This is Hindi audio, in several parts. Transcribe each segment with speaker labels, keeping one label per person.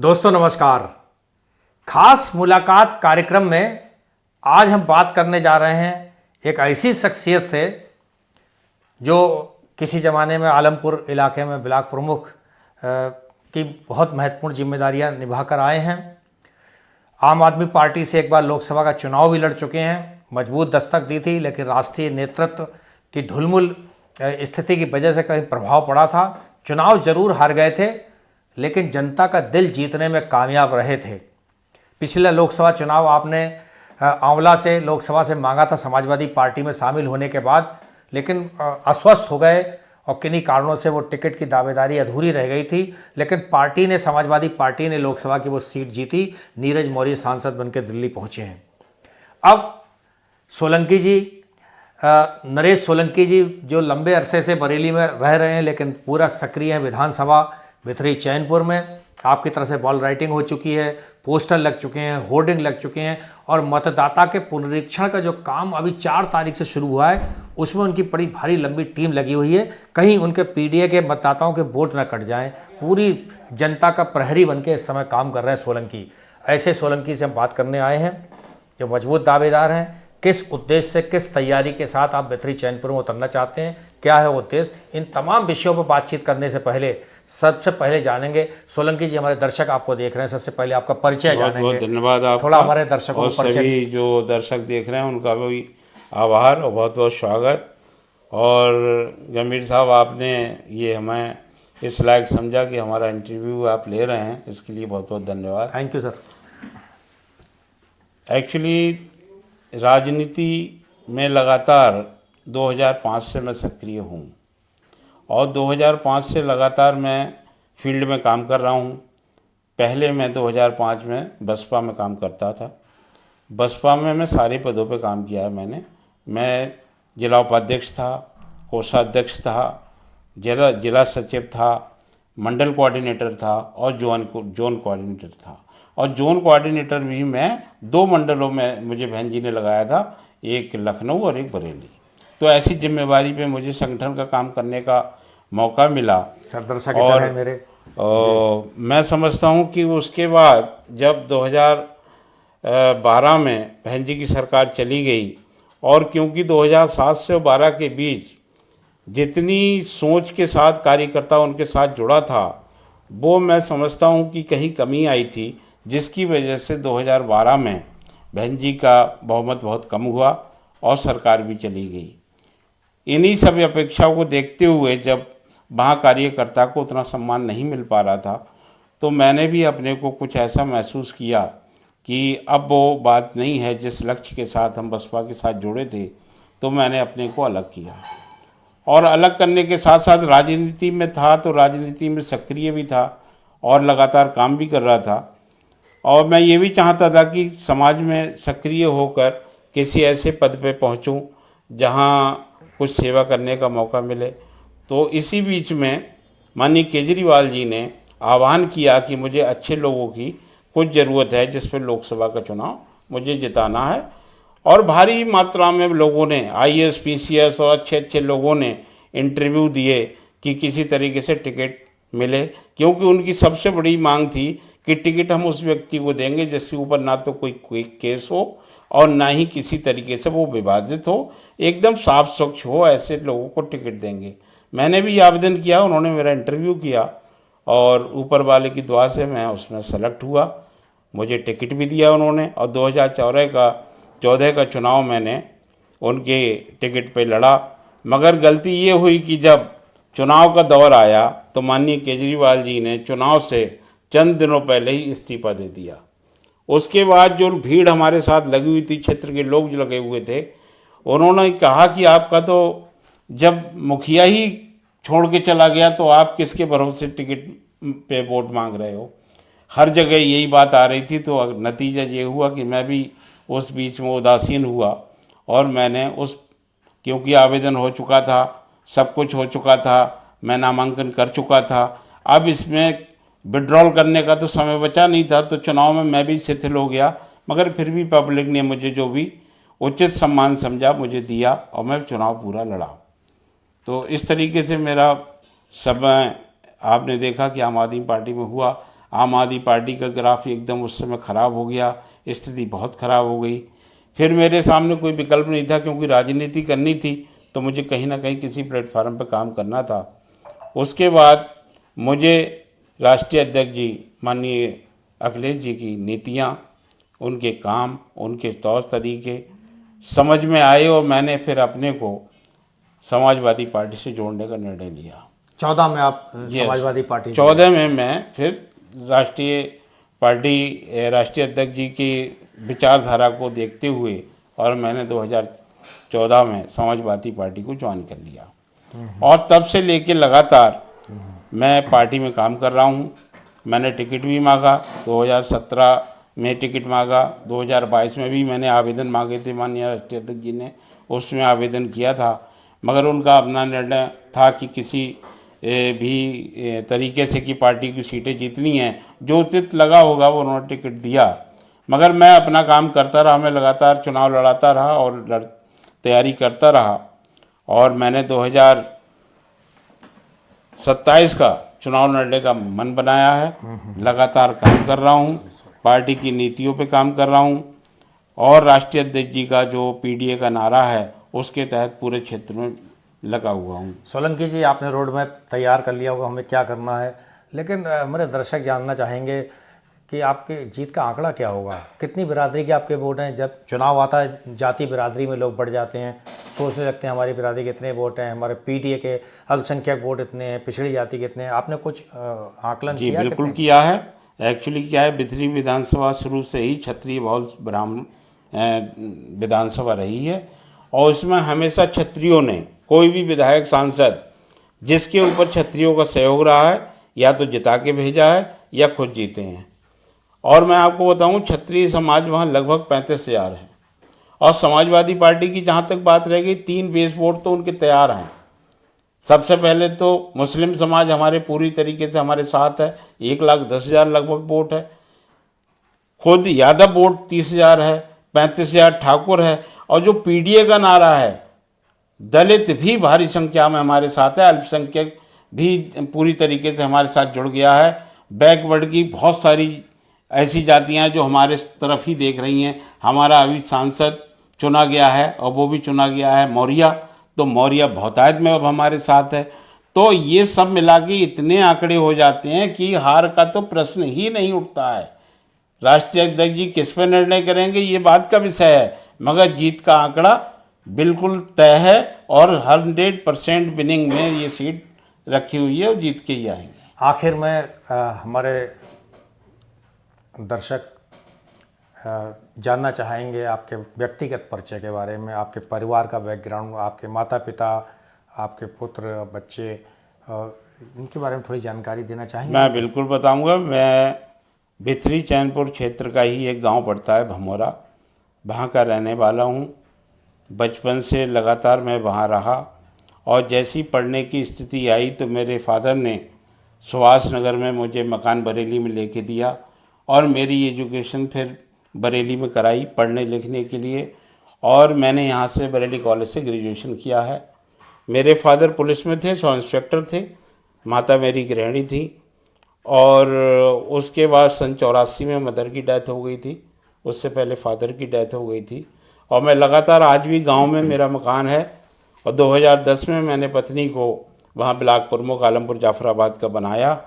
Speaker 1: दोस्तों नमस्कार। खास मुलाकात कार्यक्रम में आज हम बात करने जा रहे हैं एक ऐसी शख्सियत से जो किसी ज़माने में आलमपुर इलाके में ब्लॉक प्रमुख की बहुत महत्वपूर्ण जिम्मेदारियां निभाकर आए हैं। आम आदमी पार्टी से एक बार लोकसभा का चुनाव भी लड़ चुके हैं, मजबूत दस्तक दी थी, लेकिन राष्ट्रीय नेतृत्व की ढुलमुल स्थिति की वजह से कहीं प्रभाव पड़ा था। चुनाव जरूर हार गए थे, लेकिन जनता का दिल जीतने में कामयाब रहे थे। पिछले लोकसभा चुनाव आपने आंवला से लोकसभा से मांगा था समाजवादी पार्टी में शामिल होने के बाद, लेकिन अस्वस्थ हो गए और किन्हीं कारणों से वो टिकट की दावेदारी अधूरी रह गई थी। लेकिन पार्टी ने, समाजवादी पार्टी ने लोकसभा की वो सीट जीती। नीरज मौर्य सांसद बनकर दिल्ली पहुंचे हैं। अब सोलंकी जी, नरेश सोलंकी जी, जो लंबे अरसे से बरेली में रह रहे हैं लेकिन पूरा सक्रिय हैं विधानसभा भितरी चैनपुर में। आपकी तरफ से बॉल राइटिंग हो चुकी है, पोस्टर लग चुके हैं, होर्डिंग लग चुके हैं और मतदाता के पुनरीक्षण का जो काम अभी 4 तारीख से शुरू हुआ है उसमें उनकी बड़ी भारी लंबी टीम लगी हुई है। कहीं उनके पीडीए के मतदाताओं के वोट न कट जाएं। पूरी जनता का प्रहरी बनके इस समय काम कर रहे हैं सोलंकी। ऐसे सोलंकी से हम बात करने आए हैं जो मजबूत दावेदार हैं। किस उद्देश्य से, किस तैयारी के साथ आप भितरी चैनपुर में उतरना चाहते हैं, क्या है उद्देश्य, इन तमाम विषयों पर बातचीत करने से पहले सबसे पहले जानेंगे। सोलंकी जी, हमारे दर्शक आपको देख रहे हैं, सबसे पहले आपका परिचय जानेंगे।
Speaker 2: बहुत धन्यवाद आपका।
Speaker 1: थोड़ा हमारे दर्शकों
Speaker 2: और
Speaker 1: को परिचय।
Speaker 2: सभी जो दर्शक देख रहे हैं उनका भी आभार और बहुत बहुत स्वागत। और गंभीर साहब, आपने ये हमें इस लायक समझा कि हमारा इंटरव्यू आप ले रहे हैं, इसके लिए बहुत बहुत धन्यवाद।
Speaker 1: Thank you sir.
Speaker 2: एक्चुअली राजनीति में लगातार 2005 से मैं सक्रिय हूँ और 2005 से लगातार मैं फील्ड में काम कर रहा हूँ। पहले मैं 2005 में बसपा में काम करता था। बसपा में मैं सारे पदों पे काम किया है मैंने। मैं जिला उपाध्यक्ष था, कोषाध्यक्ष था, जिला सचिव था, मंडल कोऑर्डिनेटर था और जोन कोऑर्डिनेटर था। और जोन कोऑर्डिनेटर भी मैं 2 मंडलों में मुझे बहन जी ने लगाया था, एक लखनऊ और एक बरेली। तो ऐसी जिम्मेवारी पे मुझे संगठन का काम करने का मौका मिला।
Speaker 1: सर दर्शक इधर हैं मेरे।
Speaker 2: मैं समझता हूँ कि उसके बाद जब 2012 में बहन जी की सरकार चली गई और क्योंकि 2007 से 12 के बीच जितनी सोच के साथ कार्यकर्ता उनके साथ जुड़ा था, वो मैं समझता हूँ कि कहीं कमी आई थी, जिसकी वजह से 2012 में बहन जी का बहुमत बहुत कम हुआ और सरकार भी चली गई। इन्हीं सब अपेक्षाओं को देखते हुए जब वहाँ कार्यकर्ता को उतना सम्मान नहीं मिल पा रहा था, तो मैंने भी अपने को कुछ ऐसा महसूस किया कि अब वो बात नहीं है जिस लक्ष्य के साथ हम बसपा के साथ जुड़े थे। तो मैंने अपने को अलग किया और अलग करने के साथ साथ राजनीति में था, तो राजनीति में सक्रिय भी था और लगातार काम भी कर रहा था। और मैं ये भी चाहता था कि समाज में सक्रिय होकर किसी ऐसे पद पे पहुँचूँ जहाँ कुछ सेवा करने का मौका मिले। तो इसी बीच में माननीय केजरीवाल जी ने आह्वान किया कि मुझे अच्छे लोगों की कुछ ज़रूरत है जिस पर लोकसभा का चुनाव मुझे जिताना है। और भारी मात्रा में लोगों ने, आईएएस पीसीएस और अच्छे अच्छे लोगों ने इंटरव्यू दिए कि किसी तरीके से टिकट मिले, क्योंकि उनकी सबसे बड़ी मांग थी कि टिकट हम उस व्यक्ति को देंगे जिसके ऊपर ना तो कोई केस हो और ना ही किसी तरीके से वो विवादित हो, एकदम साफ स्वच्छ हो, ऐसे लोगों को टिकट देंगे। मैंने भी आवेदन किया, उन्होंने मेरा इंटरव्यू किया और ऊपर वाले की दुआ से मैं उसमें सेलेक्ट हुआ, मुझे टिकट भी दिया उन्होंने। और 2014 का चुनाव मैंने उनके टिकट पे लड़ा। मगर गलती ये हुई कि जब चुनाव का दौर आया तो माननीय केजरीवाल जी ने चुनाव से चंद दिनों पहले ही इस्तीफा दे दिया। उसके बाद जो भीड़ हमारे साथ लगी हुई थी, क्षेत्र के लोग जो लगे हुए थे, उन्होंने कहा कि आपका तो जब मुखिया ही छोड़ के चला गया तो आप किसके भरोसे टिकट पे वोट मांग रहे हो। हर जगह यही बात आ रही थी। तो नतीजा ये हुआ कि मैं भी उस बीच में उदासीन हुआ और मैंने क्योंकि आवेदन हो चुका था, सब कुछ हो चुका था, मैं नामांकन कर चुका था, अब इसमें विड्रॉल करने का तो समय बचा नहीं था। तो चुनाव में मैं भी शिथिल हो गया, मगर फिर भी पब्लिक ने मुझे जो भी उचित सम्मान समझा मुझे दिया और मैं चुनाव पूरा लड़ा। तो इस तरीके से मेरा समय आपने देखा कि आम आदमी पार्टी में हुआ। आम आदमी पार्टी का ग्राफ एकदम उस समय ख़राब हो गया, स्थिति बहुत ख़राब हो गई। फिर मेरे सामने कोई विकल्प नहीं था, क्योंकि राजनीति करनी थी तो मुझे कहीं ना कहीं किसी प्लेटफार्म पर काम करना था। उसके बाद मुझे राष्ट्रीय अध्यक्ष जी माननीय अखिलेश जी की नीतियाँ, उनके काम, उनके तौर तरीके समझ में आए और मैंने फिर अपने को समाजवादी पार्टी से जोड़ने का निर्णय लिया।
Speaker 1: 14 में आप समाजवादी पार्टी
Speaker 2: 14 में मैं फिर राष्ट्रीय अध्यक्ष जी की विचारधारा को देखते हुए और मैंने 2014 में समाजवादी पार्टी को ज्वाइन कर लिया और तब से लेके लगातार मैं पार्टी में काम कर रहा हूँ। मैंने टिकट भी मांगा, 2017 में टिकट मांगा, 2022 में भी मैंने आवेदन मांगे थे, माननीय राष्ट्रीय अध्यक्ष जी ने उसमें आवेदन किया था, मगर उनका अपना निर्णय था कि किसी भी तरीके से कि पार्टी की सीटें जीतनी हैं, जो उचित लगा होगा वो उन्होंने टिकट दिया। मगर मैं अपना काम करता रहा, मैं लगातार चुनाव लड़ाता रहा और तैयारी करता रहा और मैंने 2027 का चुनाव लड़ने का मन बनाया है। लगातार काम कर रहा हूँ, पार्टी की नीतियों पे काम कर रहा हूँ और राष्ट्रीय अध्यक्ष जी का जो पीडीए का नारा है उसके तहत पूरे क्षेत्र में लगा हुआ हूँ।
Speaker 1: सोलंकी जी, आपने रोड मैप तैयार कर लिया होगा हमें क्या करना है, लेकिन मेरे दर्शक जानना चाहेंगे कि आपके जीत का आंकड़ा क्या होगा, कितनी बिरादरी के आपके वोट हैं। जब चुनाव आता है जाति बिरादरी में लोग बढ़ जाते हैं, सोचने लगते हैं हमारी बिरादरी के इतने वोट हैं, हमारे पीडीए के अल्पसंख्यक वोट इतने हैं, पिछड़ी जाति के इतने हैं। आपने कुछ आकलन
Speaker 2: जी
Speaker 1: किया?
Speaker 2: बिल्कुल किया है। एक्चुअली क्या है, बिथरी विधानसभा शुरू से ही क्षत्रिय बहुल ब्राह्मण विधानसभा रही है और इसमें हमेशा क्षत्रियों ने, कोई भी विधायक सांसद जिसके ऊपर क्षत्रियों का सहयोग रहा है या तो जिता के भेजा है या खुद जीते हैं। और मैं आपको बताऊं, क्षत्रिय समाज वहाँ लगभग 35,000 है और समाजवादी पार्टी की जहाँ तक बात रह गई, 3 बेस वोट तो उनके तैयार हैं। सबसे पहले तो मुस्लिम समाज हमारे पूरी तरीके से हमारे साथ है, 1,10,000 लगभग वोट है। खुद यादव वोट 30,000 है, 35,000 ठाकुर है और जो पीडीए का नारा है, दलित भी भारी संख्या में हमारे साथ है, अल्पसंख्यक भी पूरी तरीके से हमारे साथ जुड़ गया है। बैकवर्ड की बहुत सारी ऐसी जातियां जो हमारे तरफ ही देख रही हैं। हमारा अभी सांसद चुना गया है और वो भी चुना गया है मौर्या, तो मौर्या बहुतायत में अब हमारे साथ है। तो ये सब मिला के इतने आंकड़े हो जाते हैं कि हार का तो प्रश्न ही नहीं उठता है। राष्ट्रीय अध्यक्ष जी किस पर निर्णय करेंगे ये बात का विषय है, मगर जीत का आंकड़ा बिल्कुल तय है और 100% विनिंग में ये सीट रखी हुई है और जीत के ही आएंगे।
Speaker 1: आखिर में हमारे दर्शक जानना चाहेंगे आपके व्यक्तिगत परिचय के बारे में, आपके परिवार का बैकग्राउंड, आपके माता पिता, आपके पुत्र बच्चे, इनके बारे में थोड़ी जानकारी देना चाहेंगे?
Speaker 2: मैं बिल्कुल बताऊंगा। मैं बिथरी चैनपुर क्षेत्र का ही एक गांव पड़ता है भमोरा, वहाँ का रहने वाला हूँ। बचपन से लगातार मैं वहाँ रहा और जैसी पढ़ने की स्थिति आई तो मेरे फादर ने सुभाष नगर में मुझे मकान बरेली में लेके दिया और मेरी एजुकेशन फिर बरेली में कराई पढ़ने लिखने के लिए और मैंने यहाँ से बरेली कॉलेज से ग्रेजुएशन किया है। मेरे फादर पुलिस में थे, सब इंस्पेक्टर थे, माता मेरी गृहिणी थी और उसके बाद सन 84 में मदर की डेथ हो गई थी, उससे पहले फादर की डेथ हो गई थी और मैं लगातार आज भी गांव में मेरा मकान है और 2010 में मैंने पत्नी को वहाँ ब्लॉक प्रमुख आलमपुर जाफराबाद का बनाया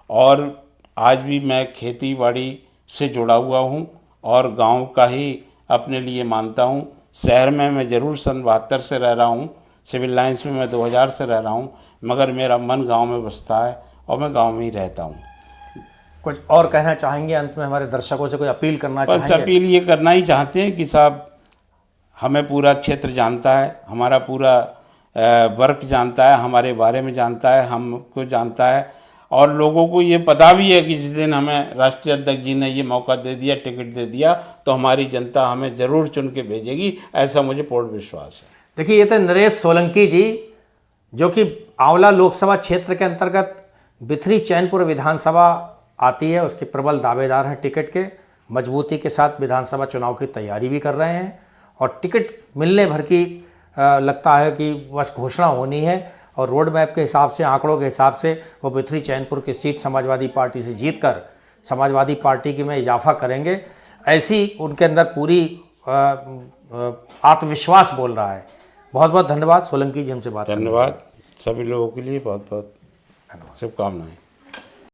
Speaker 2: और आज भी मैं खेती बाड़ी से जुड़ा हुआ हूँ और गांव का ही अपने लिए मानता हूँ। शहर में मैं ज़रूर सन 72 से रह रहा हूँ, सिविल लाइंस में मैं 2000 से रह रहा हूँ, मगर मेरा मन गांव में बसता है और मैं गांव में ही रहता हूँ।
Speaker 1: कुछ और कहना चाहेंगे अंत में, हमारे दर्शकों से कोई अपील करना
Speaker 2: बस
Speaker 1: चाहेंगे?
Speaker 2: अपील ये करना ही चाहते हैं कि साहब हमें पूरा क्षेत्र जानता है, हमारा पूरा वर्क जानता है, हमारे बारे में जानता है, हमको जानता है और लोगों को ये पता भी है कि जिस दिन हमें राष्ट्रीय अध्यक्ष जी ने ये मौका दे दिया, टिकट दे दिया, तो हमारी जनता हमें ज़रूर चुन के भेजेगी, ऐसा मुझे पूर्ण विश्वास है।
Speaker 1: देखिए, ये थे नरेश सोलंकी जी, जो कि आंवला लोकसभा क्षेत्र के अंतर्गत बिथरी चैनपुर विधानसभा आती है, उसके प्रबल दावेदार हैं टिकट के, मजबूती के साथ विधानसभा चुनाव की तैयारी भी कर रहे हैं और टिकट मिलने भर की लगता है कि बस घोषणा होनी है और रोड मैप के हिसाब से, आंकड़ों के हिसाब से वो बिथरी चैनपुर की सीट समाजवादी पार्टी से जीतकर समाजवादी पार्टी की में इजाफा करेंगे, ऐसी उनके अंदर पूरी आत्मविश्वास बोल रहा है। बहुत बहुत धन्यवाद सोलंकी जी, हमसे बात करने के लिए।
Speaker 2: धन्यवाद सभी लोगों के लिए, बहुत बहुत शुभकामनाएं।